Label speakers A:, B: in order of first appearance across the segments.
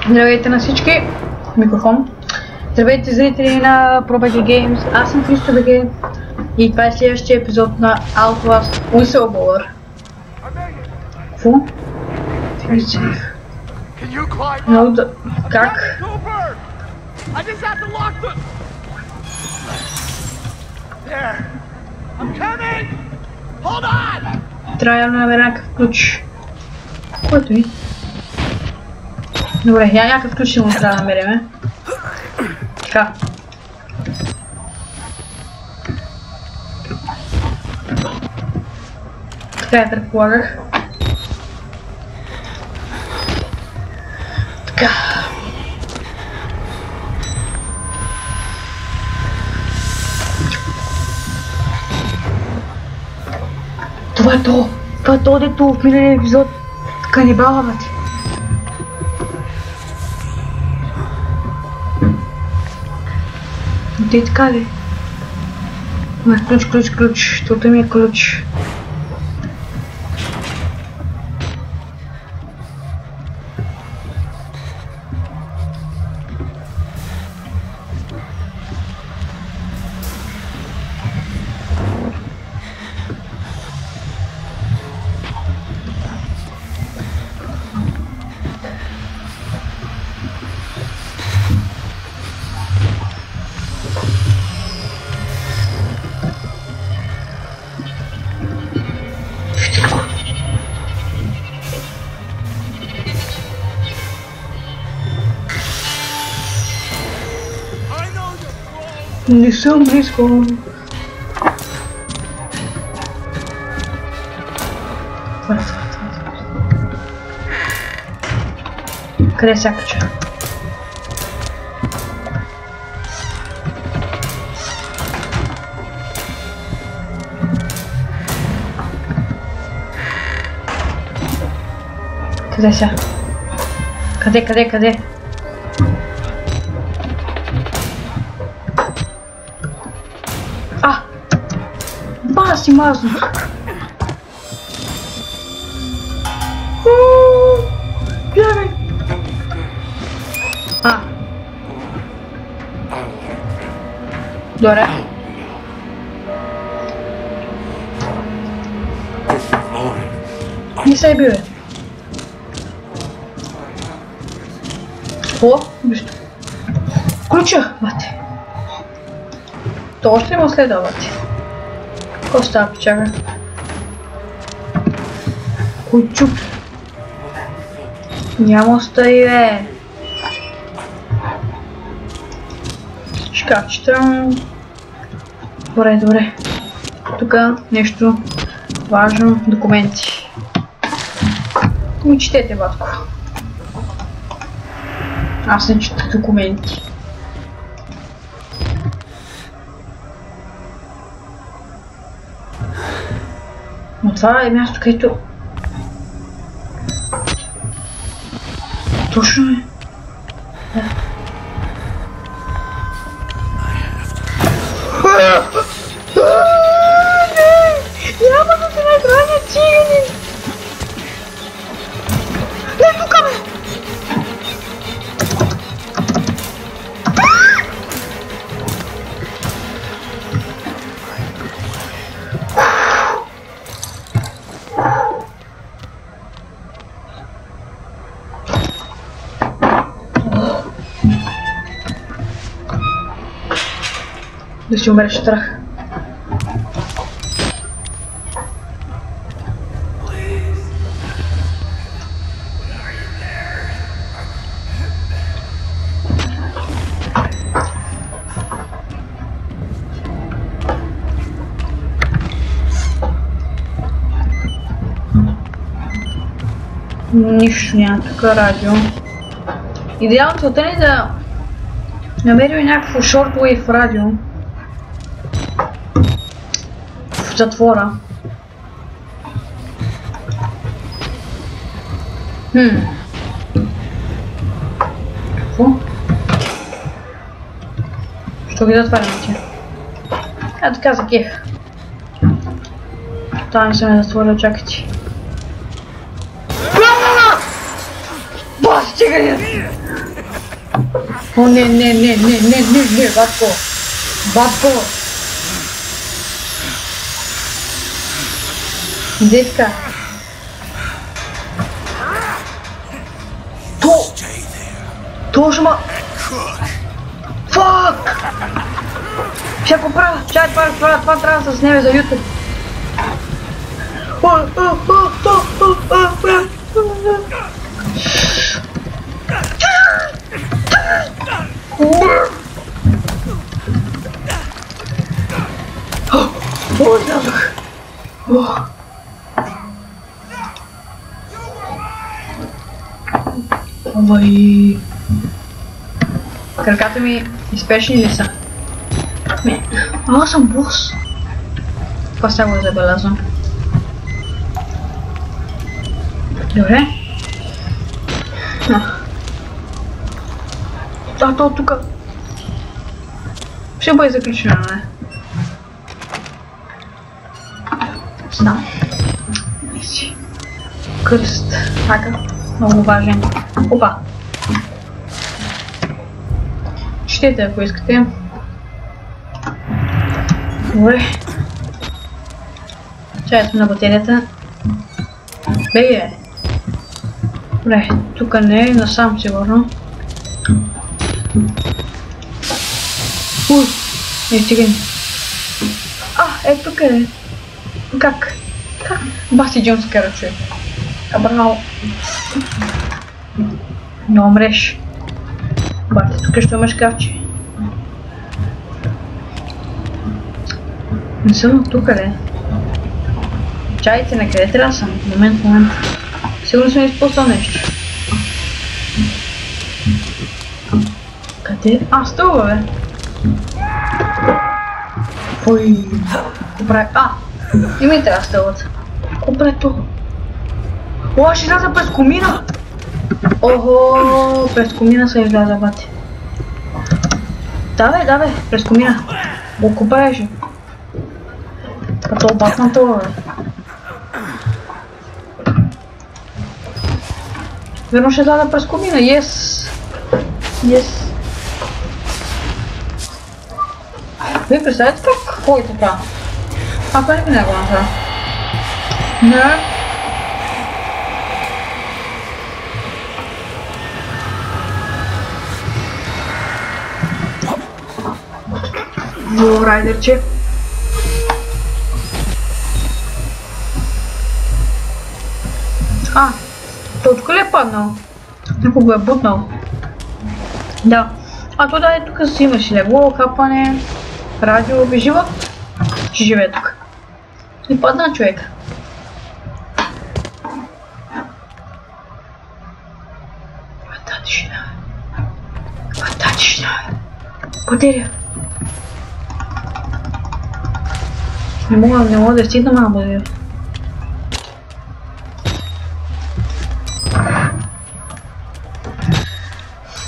A: Здравейте на всички! Микрофон. Здравейте зрители на ProBG Games. Аз съм ChristoBG и това е следващия епизод на Outlast Whistleblower. Какво? Как? Трябва да намеря някакъв ключ. Който е? Добре, някакъв ключ му трябва да намерим. Така. Така я предполагах. Така. Това е то! Това е то, дето в миналия епизод канибала, бати. Те така ли? Ключ, това ми е ключ. Не съм близко. Къде е сега ключа? Къде е сега? Къде? Си мазно. Гледай. Добре. Не се биве. О, вижте. Ключа, бате. То още има следва, бате. Какво става, печага? Кучук. Няма остави, бе. Шкафчета. Добре. Тук нещо важно. Документи. Ми четете, батко. Аз не чета документи. Но това е място, където... Точно е. Да. Няма да се нахраня цигани! Не, тука бе! Да си умреш страх. Нищо няма тук радио. Идеално целта е да намерим някакво шортвейв радио в затвора. Какво? Що ги затваряме тя? Така за кеф. Това не съм я затворил, чакайте. Бас, стига! О, не, батко. Батко. Детка. Тоже ма... Фак! Ще го правя. Чай, това трябва да се сниме за YouTube. Излязох. Ой. Краката ми изпешни ли са? Аз съм бос. Това сега го забелязвам. Добре. То тук. Ще бъде заключено, не? Знам. Кръст. Така. Много важен. Опа. Четете, ако искате. Добре. Чайто на батерията. Беге. Добре, тук не е, насам сигурно. Уй, не стигай. Тук е. Как? Баси джамскара, човек. Браво. Не умреш. Бати, тук ще имаш шкафче. Не съм тук, ли? Чайте, на къде трябва да съм? Момент. Сигурно съм изпуснал нещо. Къде? Стълба, бе. Ой. Добре. И ми трябва стълбата. Добре, то. Ще изляза през комина. Охо, през комина се изляза, бати. Да, бе, през комина. Окупаеше. Като Батман това, бе. Верно ще изляза през комина, yes. Вие представете как ходи така? Това не го направя. Не. Райдерче. То тук ли е паднал? Някой го е бутнал. Да. То да е тук си имаш легло, капане, радио, живот. Ще живее тук. И падна човек. Каква тишина. Потеря. Не мога да стигна малко да видя.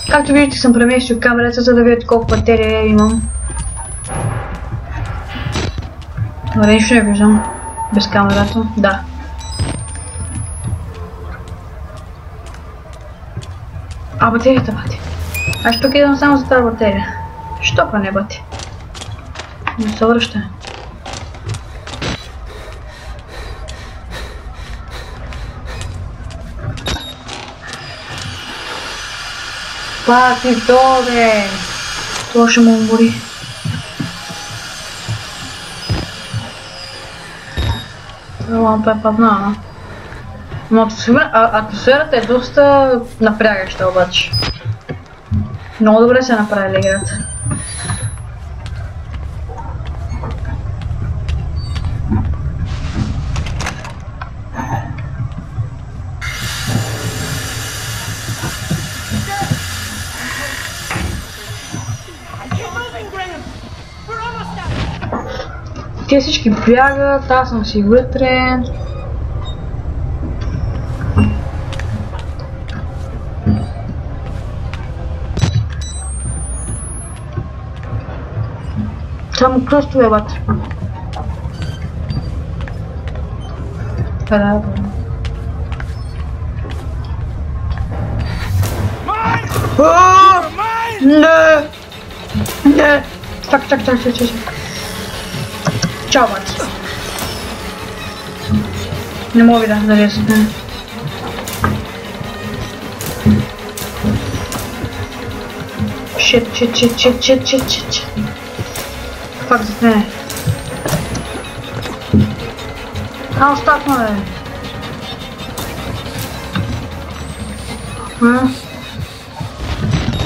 A: Както виждате, съм преместил камерата, за да видите колко батерия имам. Добре, нищо не виждам. Без камерата. Да. Батерията, бати. Аз тук идвам само за тази батерия. Що па не, бати? Не се връща. Бати, добре! Това ще му умори. Лампа е паднала. Но атмосферата е доста напрягаща обаче. Много добре се направили играта. Те всички бягат, аз съм си вътре. Само кръстове, бате. Да. Не! Не! Чак. Чао, бат. Не мога да залеза. Shit. Fuck zit nee. Haal stap maar.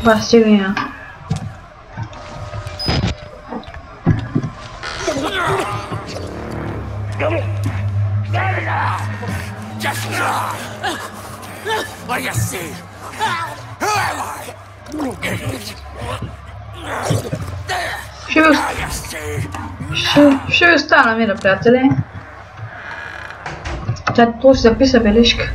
A: Waar zit je nou?
B: What do you see? Who am I?
A: Ще ви остана мира, приятели. Тя то си записа бележка.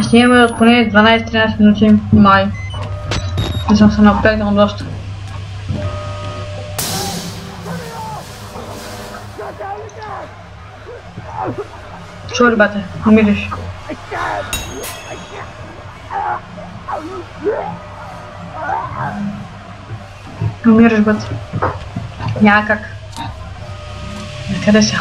A: Снимаме от поне 12-13 минути май. Не съм се напрегнал доста. Що, ребята, умираш? Умираш, бат. Няма как. Накъде са?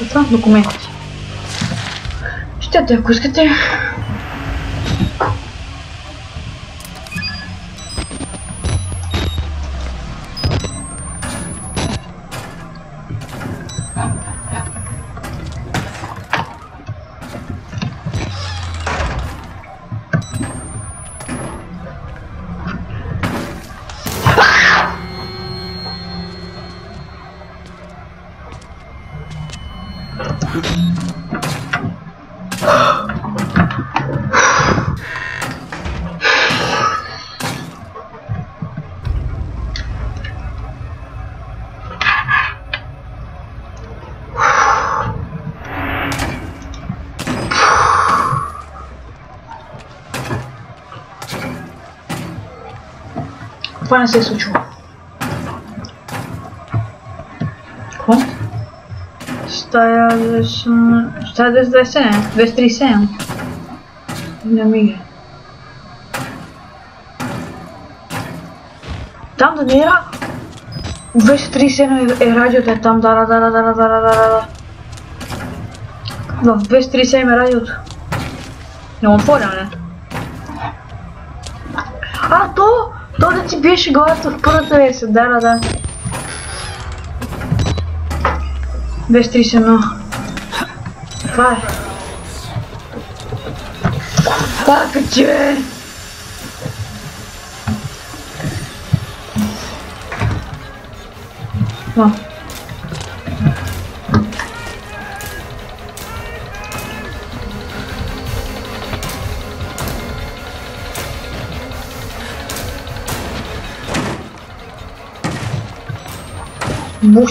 A: Това документи. Четете, ако искате. Това не се е случило. Какво? Стая 237. Не мига. Там да не е 237 е радиото, е там, да. В 237 е радиото. Не отворя, не? А, то да ти беше главата в първата версия, да. 231. Това е. Пака, че!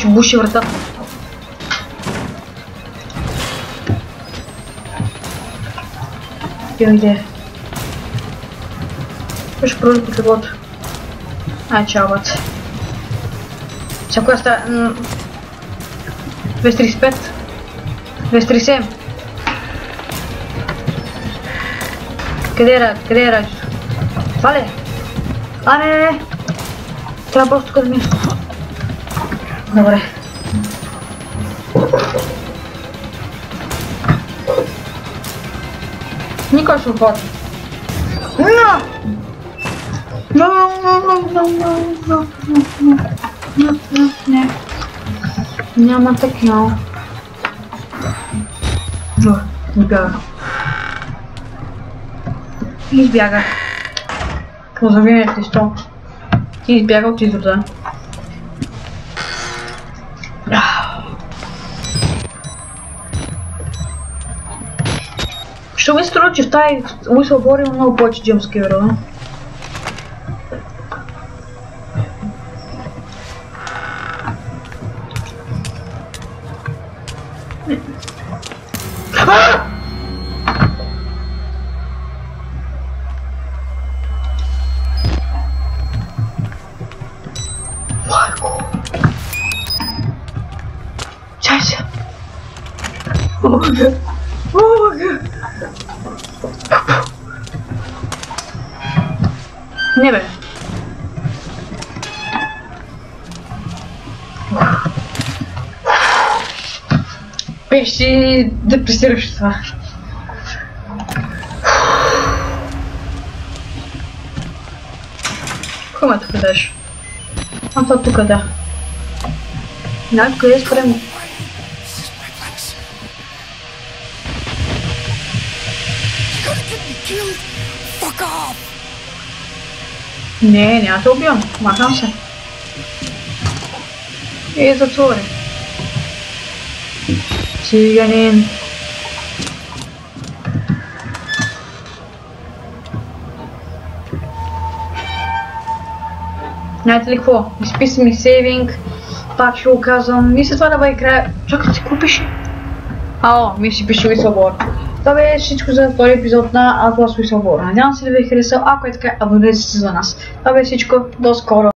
A: Буши врата. Имам идея. Ще продължи по теглото. Ай, чао, бат. Сега коя става? 235. 237. Къде е радиото? Това ли е? А, не. Трябва просто тук да мина. Добре. Никой ще отвори. Не. Няма такива. Избяга. Избяга. Поздравение, Христо. Ти избяга от изрода. Що ми струва, че в тази Whistleblower има много повече джампскейра. Чайся! Бога! Бога! Не бе! Беше депресираш това. Кога тук даш? А това тук да. Да, къде спрем? Не, няма да убивам. Махам се. И затвори. Циганин. Знаете ли какво? Изписам ми сейвинг. Пак ще го казвам. Мисля това да бъде края. Чакай, си купиш? Ми си пише Whistleblower. Това бе всичко за втори епизод на Outlast Whistleblower. Надявам се да ви е харесал. Ако е така, абонирайте се за нас. Това бе всичко. До скоро.